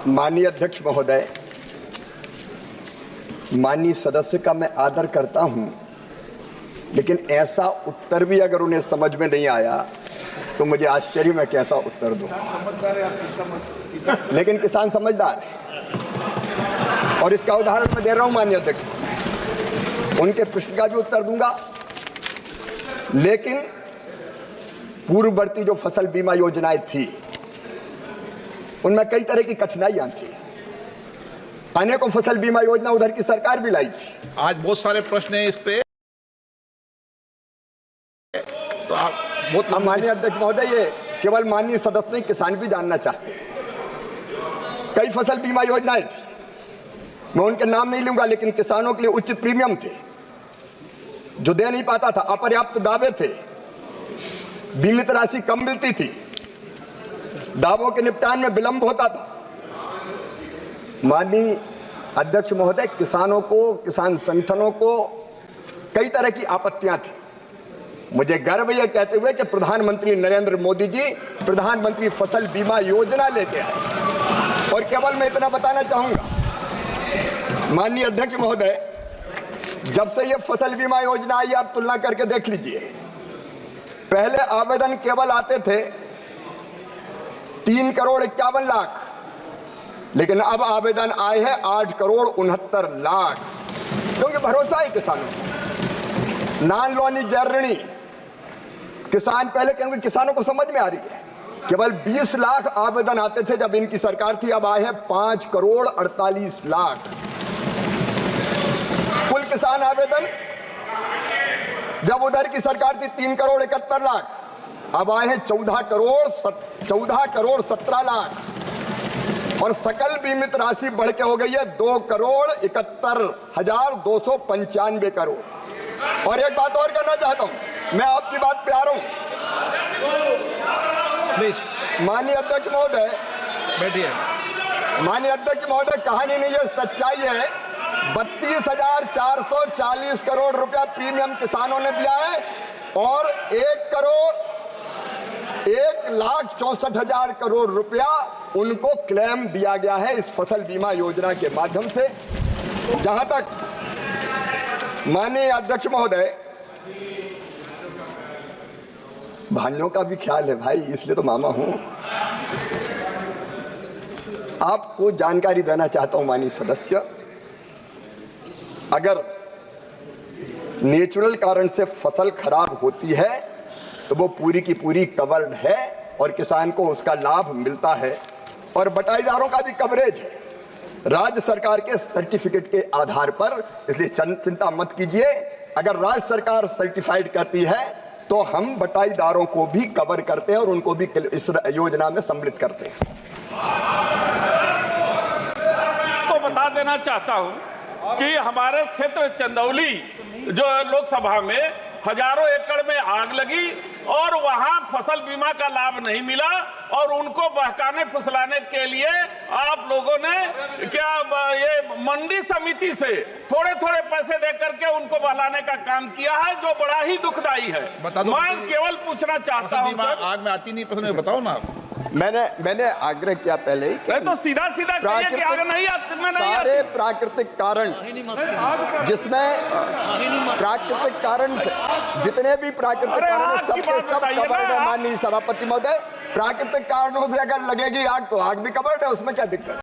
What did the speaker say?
माननीय अध्यक्ष महोदय, माननीय सदस्य का मैं आदर करता हूं, लेकिन ऐसा उत्तर भी अगर उन्हें समझ में नहीं आया तो मुझे आश्चर्य में कैसा उत्तर दूं। लेकिन किसान समझदार है और इसका उदाहरण मैं दे रहा हूं माननीय अध्यक्ष। उनके प्रश्न का भी उत्तर दूंगा, लेकिन पूर्ववर्ती जो फसल बीमा योजनाएं थी उनमें कई तरह की कठिनाइयां थी। अनेकों फसल बीमा योजना उधर की सरकार भी लाई थी। आज बहुत सारे प्रश्न हैं इस पे, तो आप बहुत माननीय अध्यक्ष महोदय, ये केवल माननीय सदस्य नहीं, किसान भी जानना चाहते हैं। कई फसल बीमा योजनाएं थी, मैं उनके नाम नहीं लूंगा, लेकिन किसानों के लिए उचित प्रीमियम थे जो दे नहीं पाता था, अपर्याप्त दावे थे, बीमित राशि कम मिलती थी, दावों के निपटान में विलंब होता था। माननीय अध्यक्ष महोदय, किसानों को, किसान संगठनों को कई तरह की आपत्तियां थी। मुझे गर्व यह कहते हुए कि प्रधानमंत्री नरेंद्र मोदी जी प्रधानमंत्री फसल बीमा योजना लेके आए। और केवल मैं इतना बताना चाहूंगा माननीय अध्यक्ष महोदय, जब से यह फसल बीमा योजना आई, आप तुलना करके देख लीजिए। पहले आवेदन केवल आते थे 3,51,00,000, लेकिन अब आवेदन आए हैं 8,69,00,000, क्योंकि भरोसा है किसानों को। नॉन लोनी गैर ऋणी किसान पहले, क्योंकि किसानों को समझ में आ रही है, केवल 20 लाख आवेदन आते थे जब इनकी सरकार थी, अब आए हैं 5,48,00,000 कुल किसान आवेदन। जब उधर की सरकार थी 3,71,00,000, अब आए हैं 14,17,00,000 और सकल बीमित राशि बढ़ के हो गई है 2,71,295 करोड़। और एक बात और कहना चाहता हूं, मैं आपकी बात पे आ रहा हूं। प्लीज माननीय अध्यक्ष महोदय, बैठिए। माननीय अध्यक्ष महोदय, कहानी नहीं है, सच्चाई है। 32,440 करोड़ रुपया प्रीमियम किसानों ने दिया है और 1,64,000 करोड़ रुपया उनको क्लेम दिया गया है इस फसल बीमा योजना के माध्यम से। जहां तक माननीय अध्यक्ष महोदय, भाइयों का भी ख्याल है भाई, इसलिए तो मामा हूं। आपको जानकारी देना चाहता हूं माननीय सदस्य, अगर नेचुरल कारण से फसल खराब होती है तो वो पूरी की पूरी कवर्ड है और किसान को उसका लाभ मिलता है। और बटाईदारों का भी कवरेज है राज्य सरकार के सर्टिफिकेट के आधार पर, इसलिए चिंता मत कीजिए। अगर राज्य सरकार सर्टिफाइड करती है तो हम बटाईदारों को भी कवर करते हैं और उनको भी इस योजना में सम्मिलित करते हैं। तो बता देना चाहता हूं कि हमारे क्षेत्र चंदौली जो लोकसभा में हजारों एकड़ में आग लगी और वहां फसल बीमा का लाभ नहीं मिला, और उनको बहकाने फुसलाने के लिए आप लोगों ने क्या ये मंडी समिति से थोड़े थोड़े पैसे देकर के उनको बहलाने का काम किया है, जो बड़ा ही दुखदाई है। मैं केवल पूछना चाहता हूं, आग में आती नहीं पसंद, बताओ ना। मैंने आग्रह किया पहले ही कि तो सीधा सीधा प्राकृतिक सारे प्राकृतिक कारण, जिसमें प्राकृतिक कारण जितने भी प्राकृतिक कारण सबके सब कवर्ड है। माननीय सभापति महोदय, प्राकृतिक कारणों से अगर लगेगी आग तो आग भी कवर्ड है, उसमें क्या दिक्कत।